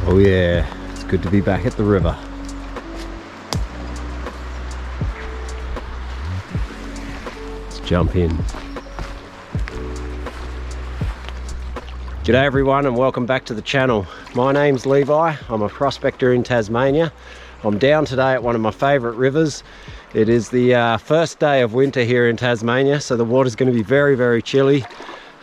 Oh yeah, it's good to be back at the river. Let's jump in. G'day everyone and welcome back to the channel. My name's Levi, I'm a prospector in Tasmania. I'm down today at one of my favourite rivers. It is the first day of winter here in Tasmania, so the water's going to be very, very chilly.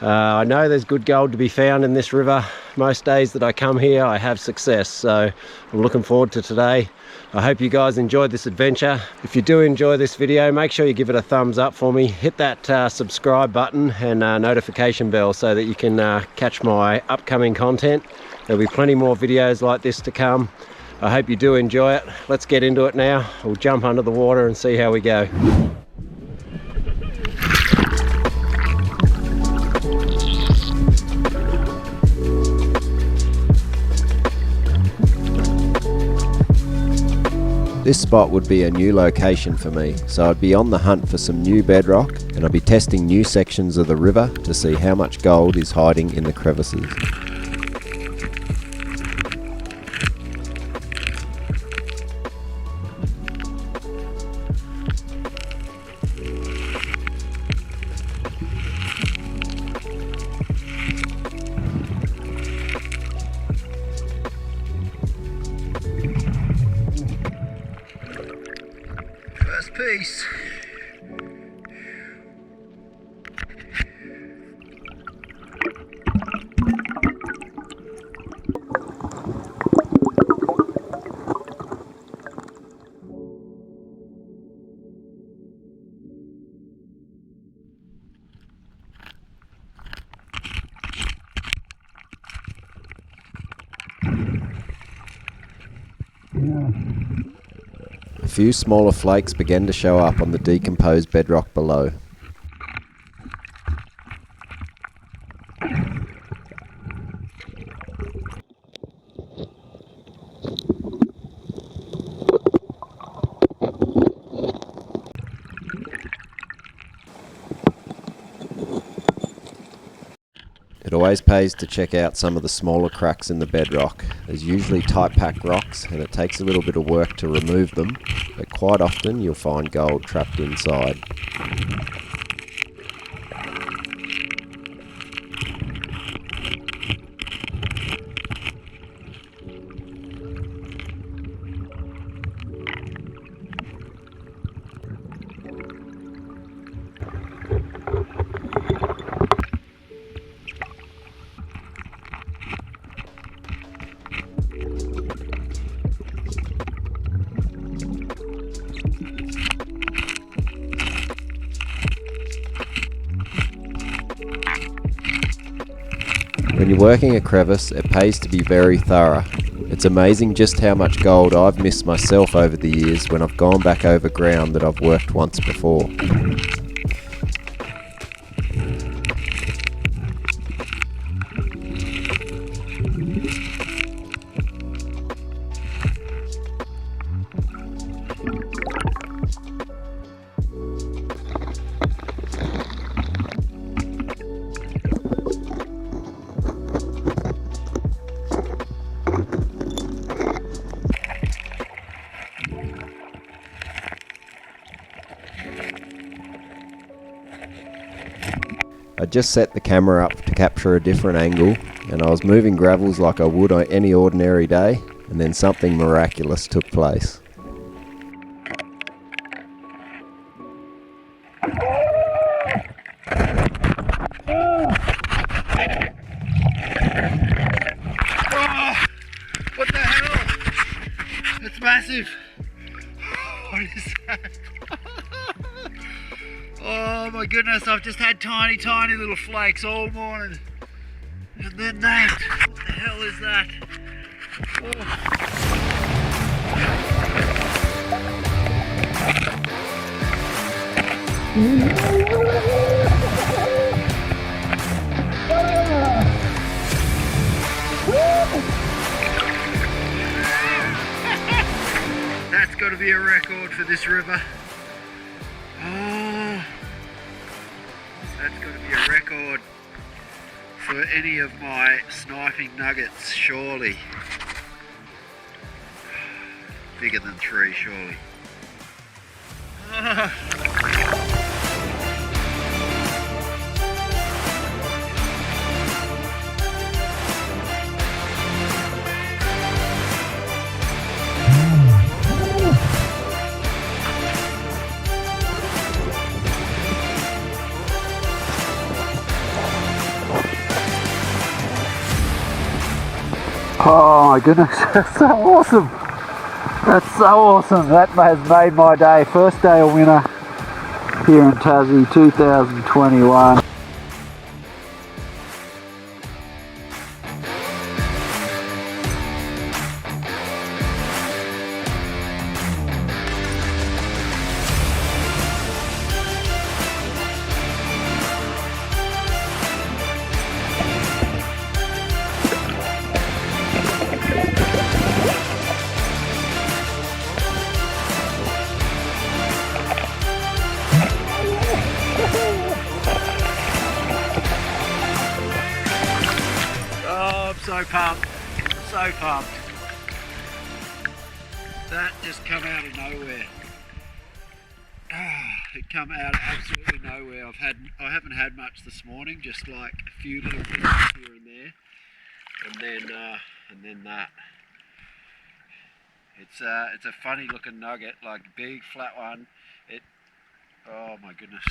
I know there's good gold to be found in this river. Most days that I come here I have success, so I'm looking forward to today. I hope you guys enjoyed this adventure. If you do enjoy this video, make sure you give it a thumbs up for me. Hit that subscribe button and notification bell so that you can catch my upcoming content. There'll be plenty more videos like this to come. I hope you do enjoy it. Let's get into it now. We'll jump under the water and see how we go. This spot would be a new location for me, so I'd be on the hunt for some new bedrock and I'd be testing new sections of the river to see how much gold is hiding in the crevices. Piece. A few smaller flakes began to show up on the decomposed bedrock below. It always pays to check out some of the smaller cracks in the bedrock. There's usually tight packed rocks and it takes a little bit of work to remove them, but quite often you'll find gold trapped inside. When you're working a crevice, it pays to be very thorough. It's amazing just how much gold I've missed myself over the years when I've gone back over ground that I've worked once before. I just set the camera up to capture a different angle, and I was moving gravels like I would on any ordinary day, and then something miraculous took place. massive. What is that? Oh my goodness, I've just had tiny little flakes all morning. And then that. What the hell is that? That's got to be a record for this river. Oh, that's got to be a record for any of my sniping nuggets, surely. Bigger than 3, surely. Oh my goodness, that's so awesome. That's so awesome. That has made my day. First day of winter here in Tassie 2021. So pumped, so pumped. That just come out of nowhere. It come out of absolutely nowhere. I haven't had much this morning, just like a few little things here and there, and then that. It's a funny looking nugget, like big flat one. Oh my goodness.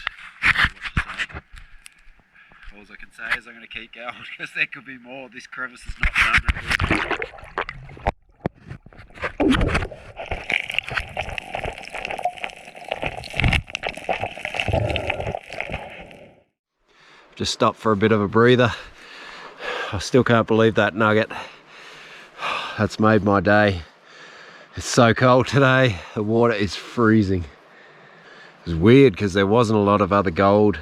All I can say is I'm going to keep going because there could be more. This crevice is not done. Just stopped for a bit of a breather. I still can't believe that nugget. That's made my day. It's so cold today. The water is freezing. It was weird because there wasn't a lot of other gold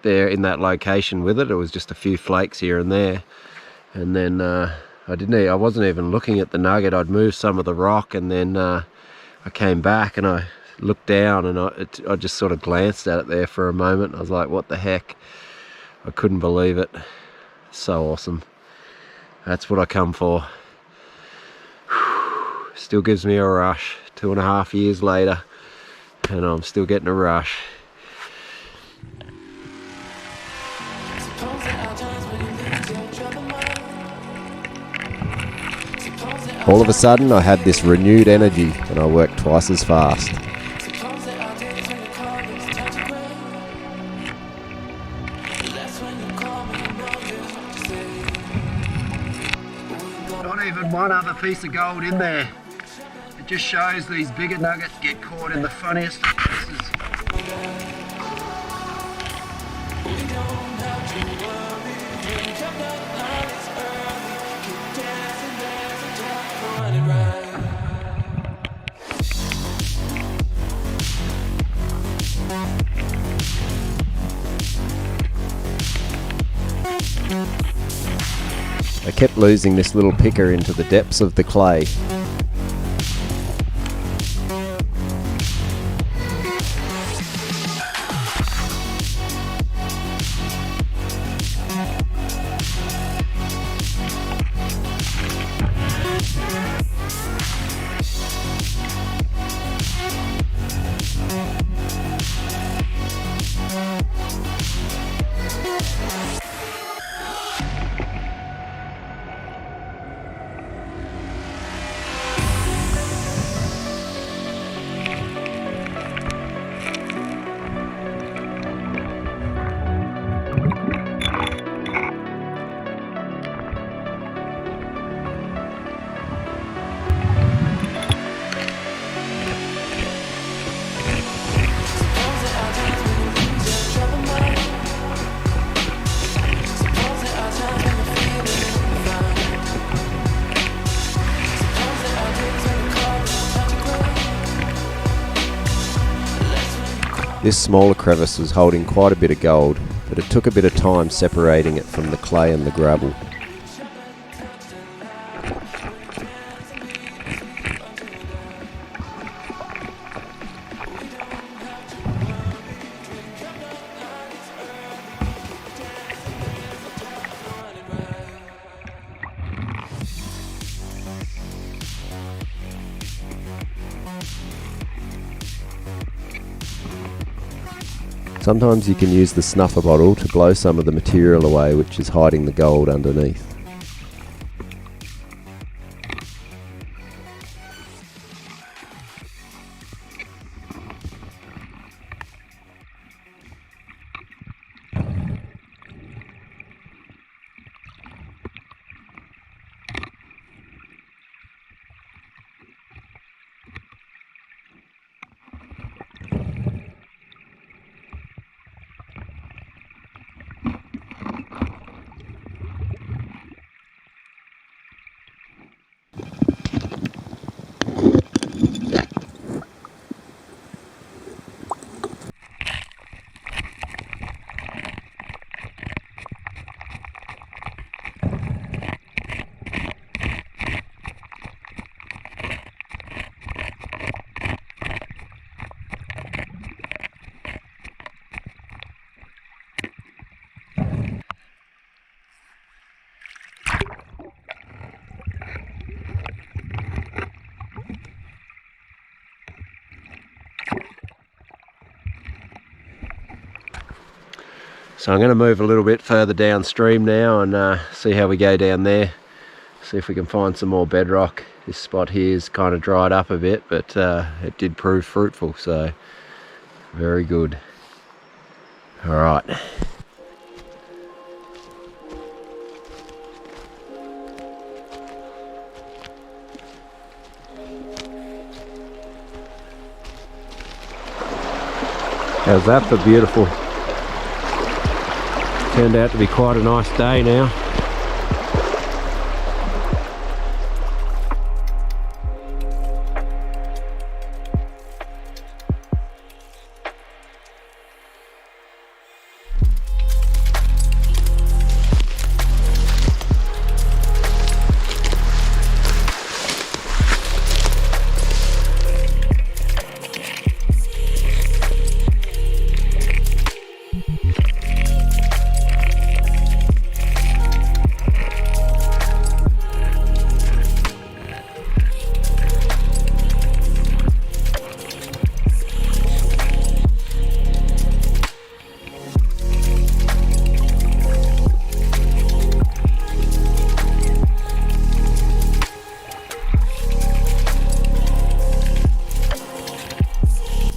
there in that location with it. It was just a few flakes here and there, and then I wasn't even looking at the nugget. I'd moved some of the rock, and then I came back and I looked down, and I just sort of glanced at it there for a moment. I was like, what the heck? I couldn't believe it. So awesome. That's what I come for. Still gives me a rush 2.5 years later, and I'm still getting a rush. All of a sudden I had this renewed energy and I worked twice as fast. Not even one other piece of gold in there. It just shows these bigger nuggets get caught in the funniest of places. I kept losing this little picker into the depths of the clay. This smaller crevice was holding quite a bit of gold, but it took a bit of time separating it from the clay and the gravel. Sometimes you can use the snuffer bottle to blow some of the material away which is hiding the gold underneath. So I'm going to move a little bit further downstream now and see how we go down there. See if we can find some more bedrock. This spot here is kind of dried up a bit, but it did prove fruitful, so very good. All right. How's that for beautiful? Turned out to be quite a nice day now.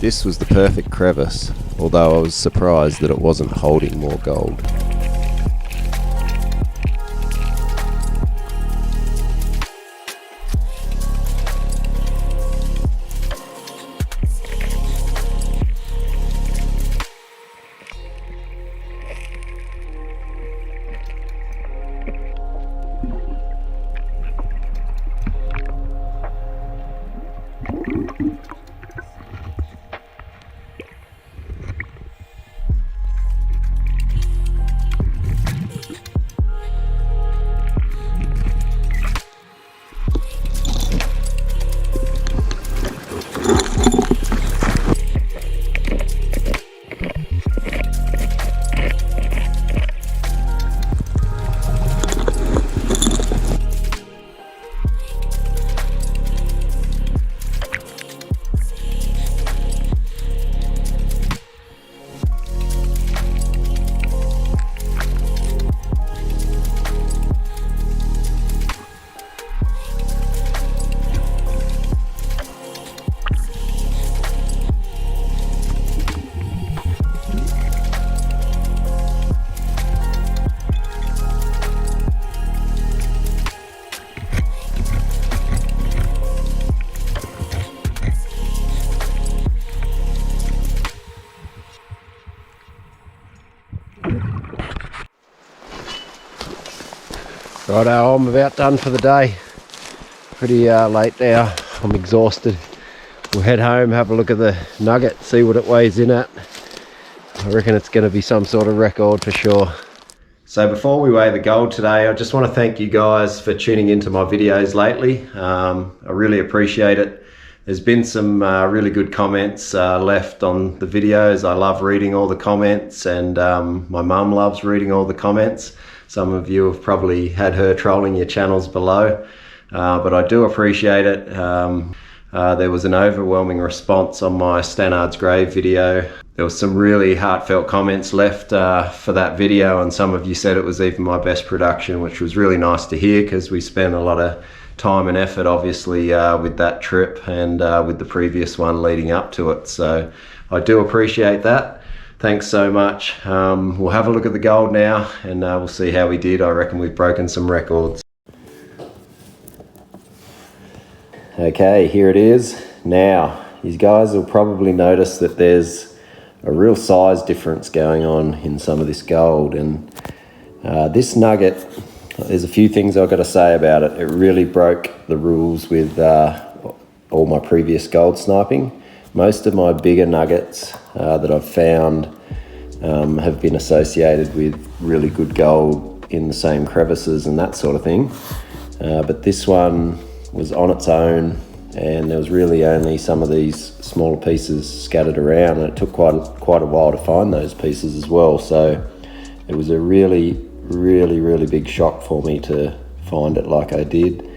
This was the perfect crevice, although I was surprised that it wasn't holding more gold. Righto, I'm about done for the day. Pretty late now, I'm exhausted. We'll head home, have a look at the nugget, see what it weighs in at. I reckon it's going to be some sort of record for sure. So before we weigh the gold today, I just want to thank you guys for tuning into my videos lately. I really appreciate it. There's been some really good comments left on the videos. I love reading all the comments, and my mum loves reading all the comments. Some of you have probably had her trolling your channels below, but I do appreciate it. There was an overwhelming response on my Stannard's Grave video. There was some really heartfelt comments left for that video, and some of you said it was even my best production, which was really nice to hear, because we spent a lot of time and effort obviously with that trip and with the previous one leading up to it. So I do appreciate that. Thanks so much. We'll have a look at the gold now, and we'll see how we did. I reckon we've broken some records. Okay, here it is. Now, you guys will probably notice that there's a real size difference going on in some of this gold, and this nugget, there's a few things I've got to say about it. It really broke the rules with all my previous gold sniping. Most of my bigger nuggets that I've found have been associated with really good gold in the same crevices and that sort of thing. But this one was on its own, and there was really only some of these smaller pieces scattered around, and it took quite a while to find those pieces as well. So it was a really big shock for me to find it like I did.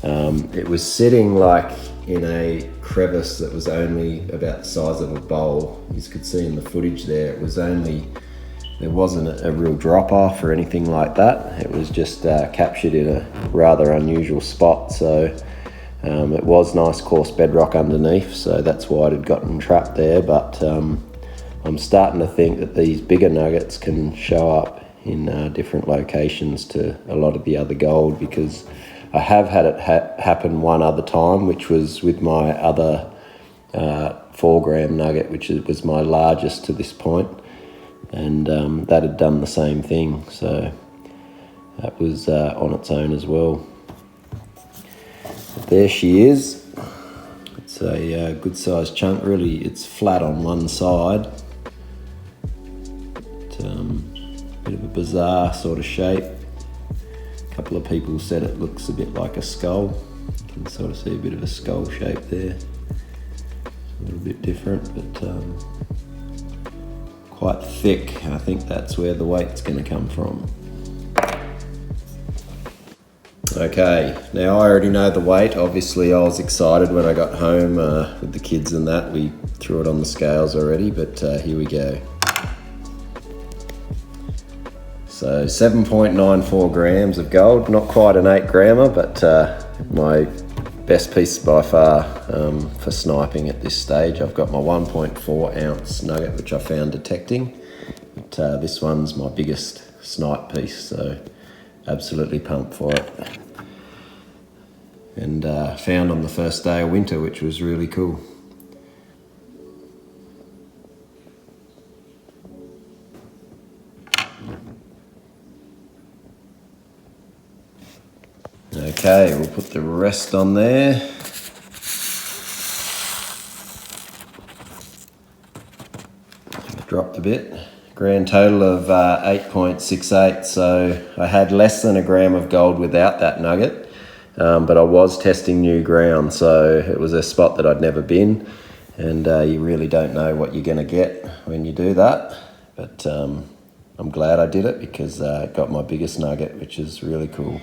It was sitting like in a crevice that was only about the size of a bowl. You could see in the footage there, there wasn't a real drop off or anything like that. It was just captured in a rather unusual spot. So it was nice coarse bedrock underneath, so that's why it had gotten trapped there. But I'm starting to think that these bigger nuggets can show up in different locations to a lot of the other gold, because I have had it happen one other time, which was with my other 4 gram nugget, which was my largest to this point, and that had done the same thing. So that was on its own as well. But there she is. It's a good sized chunk. Really, it's flat on one side. Bit of a bizarre sort of shape. A couple of people said it looks a bit like a skull. You can sort of see a bit of a skull shape there. A little bit different, but quite thick. I think that's where the weight's going to come from. Okay, now I already know the weight. Obviously I was excited when I got home with the kids and that. We threw it on the scales already, but here we go. So 7.94 grams of gold, not quite an 8 grammer, but my best piece by far for sniping at this stage. I've got my 1.4 ounce nugget, which I found detecting, but this one's my biggest snipe piece, so absolutely pumped for it. And found on the first day of winter, which was really cool. Okay, we'll put the rest on there. Dropped a bit. Grand total of 8.68, so I had less than a gram of gold without that nugget, but I was testing new ground, so it was a spot that I'd never been, and you really don't know what you're going to get when you do that, but I'm glad I did it, because I got my biggest nugget, which is really cool.